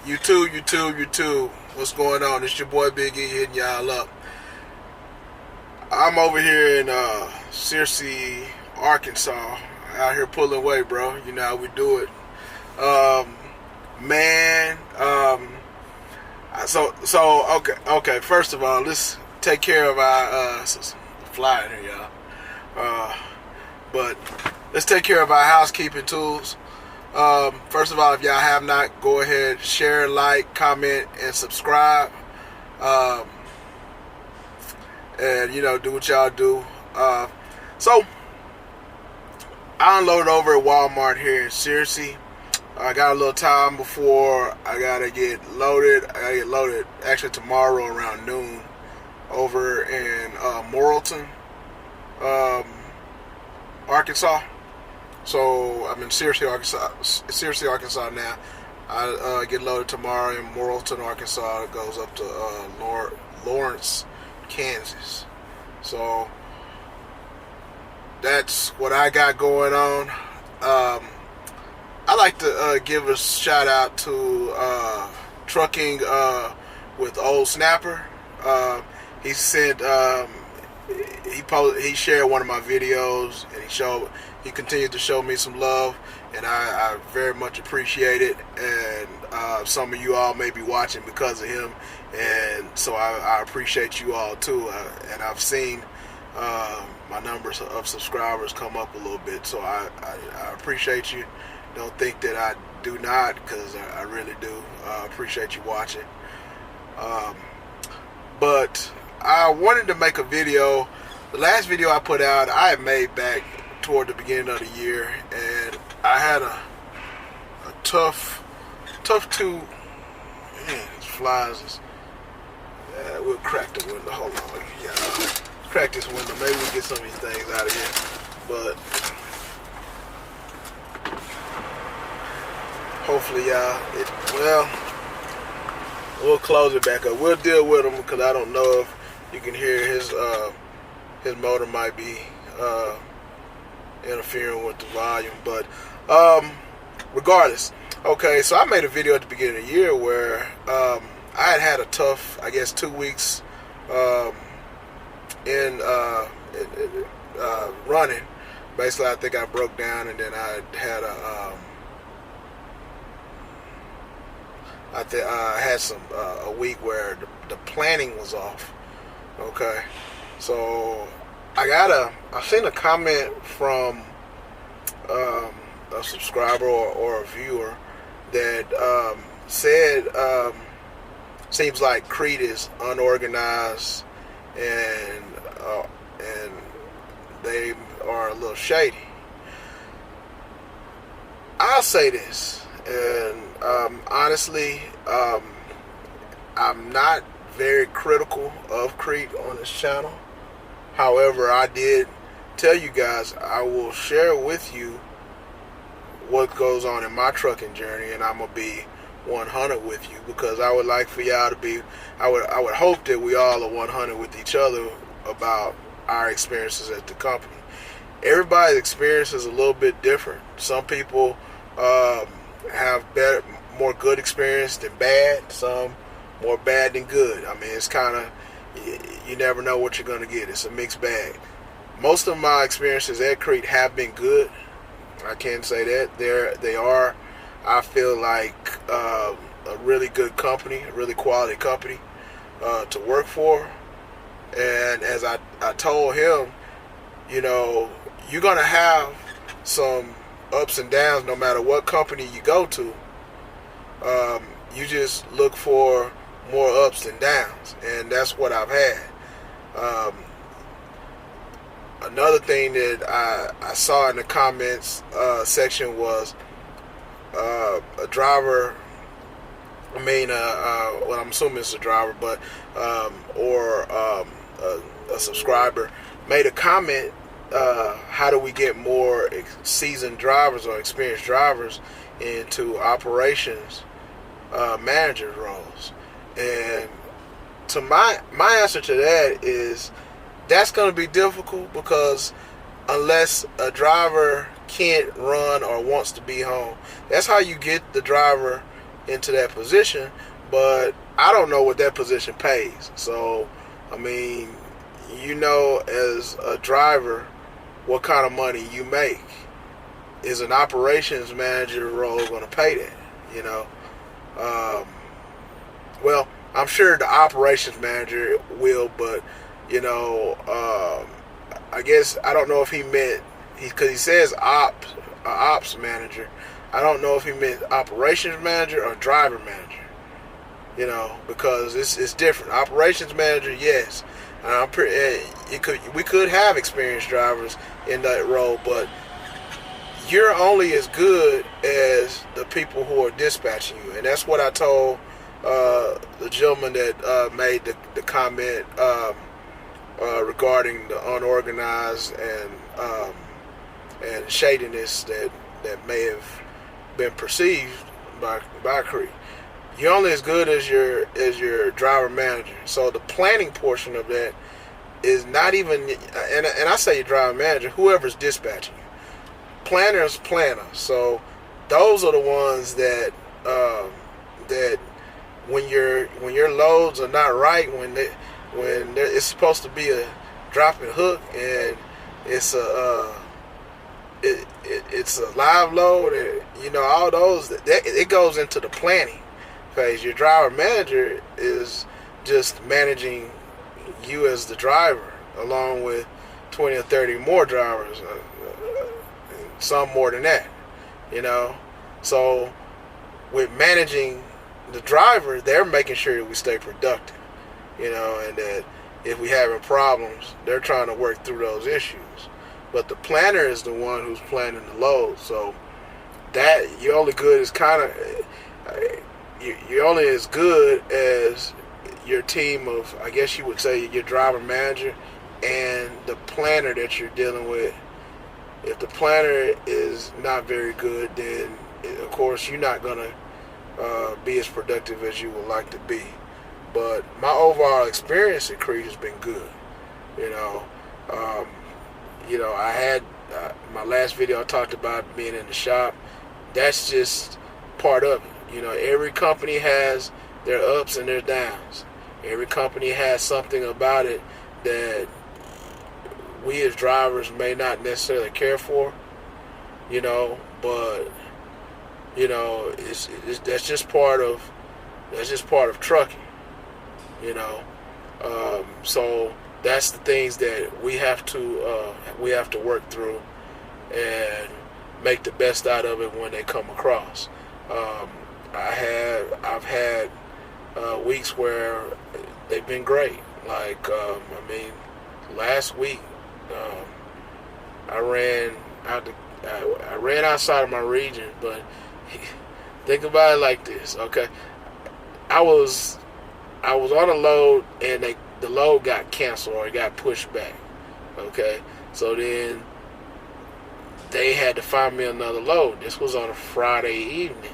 YouTube. What's going on? It's your boy Big E hitting y'all up. I'm over here in Searcy, Arkansas. Out here pulling weight, bro. You know how we do it. Okay. First of all, let's take care of our flying here, y'all. But let's take care of our housekeeping tools. First of all, if y'all have not, go ahead, share, like, comment, and subscribe. And do what y'all do. So I unloaded over at Walmart here in Searcy. I got a little time before I gotta get loaded. I gotta get loaded actually tomorrow around noon over in Morrilton, Arkansas. So I'm in Searcy, Arkansas now. I get loaded tomorrow in Morrilton, Arkansas. It goes up to Lawrence, Kansas. So that's what I got going on. I like to give a shout out to Trucking with Old Snapper. He sent he shared one of my videos, and he continued to show me some love, and I very much appreciate it. And some of you all may be watching because of him, and so I appreciate you all too. And I've seen my numbers of subscribers come up a little bit, so I appreciate you. Don't think that I do not, because I really do appreciate you watching. But I wanted to make a video. The last video I put out, I had made back toward the beginning of the year, and I had a tough two. Man, these flies is. We'll crack the window. Hold on, yeah. Crack this window. Maybe we get some of these things out of here, but hopefully, we'll close it back up. We'll deal with him, because I don't know if you can hear his motor might be interfering with the volume, but regardless. Okay, so I made a video at the beginning of the year where I had a tough, 2 weeks in running. Basically, I think I broke down, and then I had I had a week where the planning was off. Okay, so I seen a comment from a subscriber or a viewer that said seems like Crete is unorganized and they are a little shady. I'll say this, and honestly, I'm not very critical of Crete on this channel. However, I did tell you guys I will share with you what goes on in my trucking journey, and I'm gonna be 100 with you, because I would like for y'all to be. I would hope that we all are 100 with each other about our experiences at the company. Everybody's experience is a little bit different. Some people have more good experience than bad. Some more bad than good. I mean, it's kind of, you never know what you're going to get. It's a mixed bag. Most of my experiences at Crete have been good. I can say that. They are, I feel like, a really good company, a really quality company to work for. And as I told him, you're going to have some ups and downs no matter what company you go to. You just look for more ups than downs, and that's what I've had. Another thing that I saw in the comments section was a driver. Well, I'm assuming it's a driver, but or a subscriber made a comment. How do we get more seasoned drivers or experienced drivers into operations manager roles? And to my answer to that is, that's going to be difficult, because unless a driver can't run or wants to be home, that's how you get the driver into that position, but I don't know what that position pays. So, I mean, as a driver, what kind of money you make. Is an operations manager role going to pay that? Well, I'm sure the operations manager will, but I guess I don't know if he meant because he says ops manager. I don't know if he meant operations manager or driver manager. Because it's different. Operations manager, yes, we could have experienced drivers in that role, but you're only as good as the people who are dispatching you, and that's what I told the gentleman that made the comment regarding the unorganized and shadiness that may have been perceived by Crete. You're only as good as your driver manager. So the planning portion of that is not even, and I say your driver manager, whoever's dispatching you. Planners. So those are the ones that when your loads are not right, when it's supposed to be a drop and hook, and it's a live load, and all those that it goes into the planning phase. Your driver manager is just managing you as the driver, along with 20 or 30 more drivers. Some more than that, So with managing the driver, they're making sure that we stay productive, and that if we having problems, they're trying to work through those issues. But the planner is the one who's planning the load. So that you're only good as you're only as good as your team of, I guess you would say, your driver manager and the planner that you're dealing with. If the planner is not very good, then of course you're not going to be as productive as you would like to be. But my overall experience at Crete has been good. I had my last video I talked about being in the shop. That's just part of it. Every company has their ups and their downs. Every company has something about it that we as drivers may not necessarily care for, but that's just part of trucking, so that's the things that we have to work through and make the best out of it when they come across. I've had weeks where they've been great. Like last week. I ran outside of my region, but think about it like this, okay? I was on a load, and the load got canceled or it got pushed back, okay? So then they had to find me another load. This was on a Friday evening.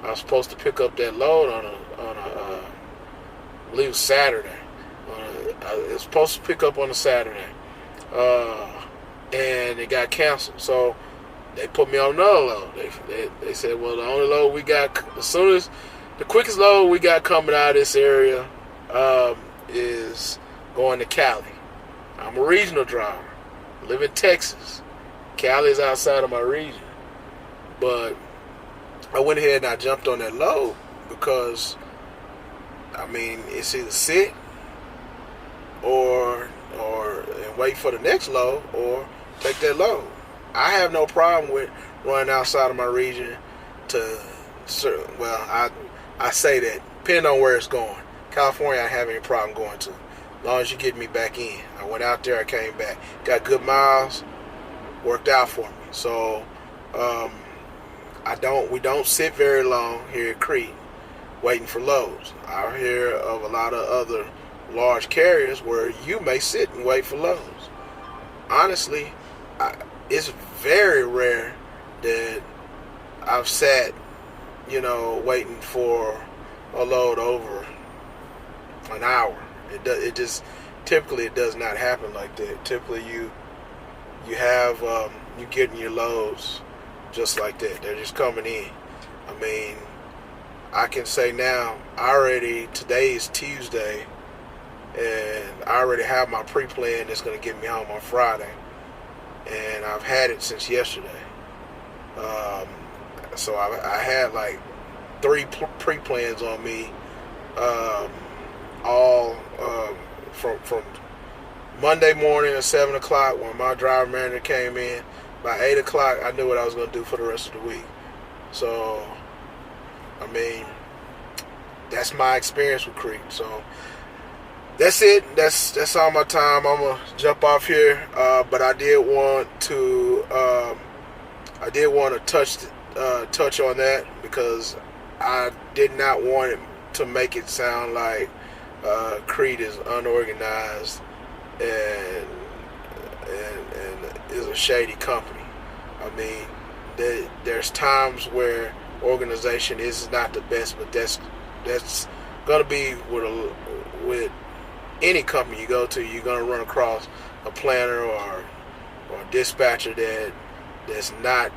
I was supposed to pick up that load on a I believe it was Saturday. I was supposed to pick up on a Saturday. And it got canceled. So they put me on another load. They said, well, the only load we got, the quickest load we got coming out of this area is going to Cali. I'm a regional driver. I live in Texas. Cali is outside of my region. But I went ahead and I jumped on that load because, it's either sit or and wait for the next load or take that load. I have no problem with running outside of my region I say that depending on where it's going. California, I don't have any problem going to, as long as you get me back in. I went out there, I came back, got good miles, worked out for me. So we don't sit very long here at Crete waiting for loads. I hear of a lot of other large carriers where you may sit and wait for loads. Honestly, it's very rare that I've sat, waiting for a load over an hour. It just typically it does not happen like that. Typically you getting your loads just like that. They're just coming in. I can say now, today is Tuesday, and I already have my pre-plan that's going to get me home on Friday, and I've had it since yesterday. So I had like 3 pre-plans on me, all from Monday morning at 7 o'clock when my driver manager came in. By 8 o'clock, I knew what I was going to do for the rest of the week. So, I mean, that's my experience with Crete. So, that's it. That's all my time. I'm going to jump off here. But I did want to touch on that because I did not want it to make it sound like Crete is unorganized and is a shady company. I mean, there's times where organization is not the best, but that's gonna be with any company you go to. You're gonna run across a planner or a dispatcher that's not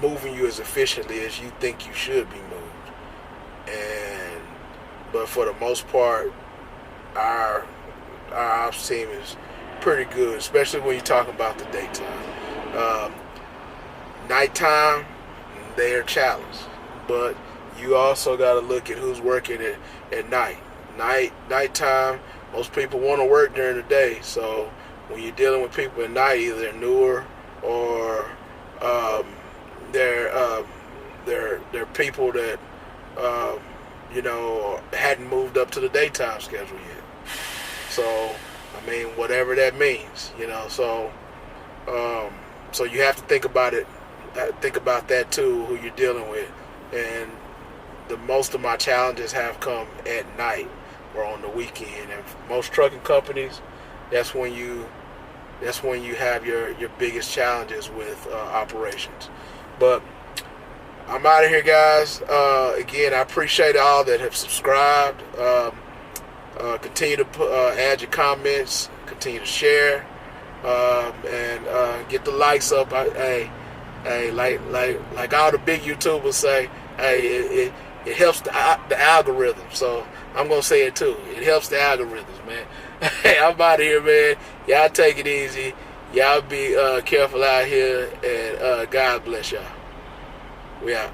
moving you as efficiently as you think you should be moved. But for the most part, our ops team is pretty good, especially when you're talking about the daytime. Nighttime, they're challenged, but you also got to look at who's working at night. Nighttime, most people want to work during the day, so when you're dealing with people at night, either they're newer or they're people that hadn't moved up to the daytime schedule yet. So, I mean, whatever that means, So you have to think about it. Think about that too, who you're dealing with. And most of my challenges have come at night or on the weekend. And for most trucking companies, that's when you have your biggest challenges with operations. But I'm out of here, guys. Again, I appreciate all that have subscribed. Continue to add your comments. Continue to share, and get the likes up. Hey, like all the big YouTubers say, hey, it helps the algorithm. So I'm gonna say it too. It helps the algorithms, man. Hey, I'm out of here, man. Y'all take it easy. Y'all be careful out here, and God bless y'all. We out.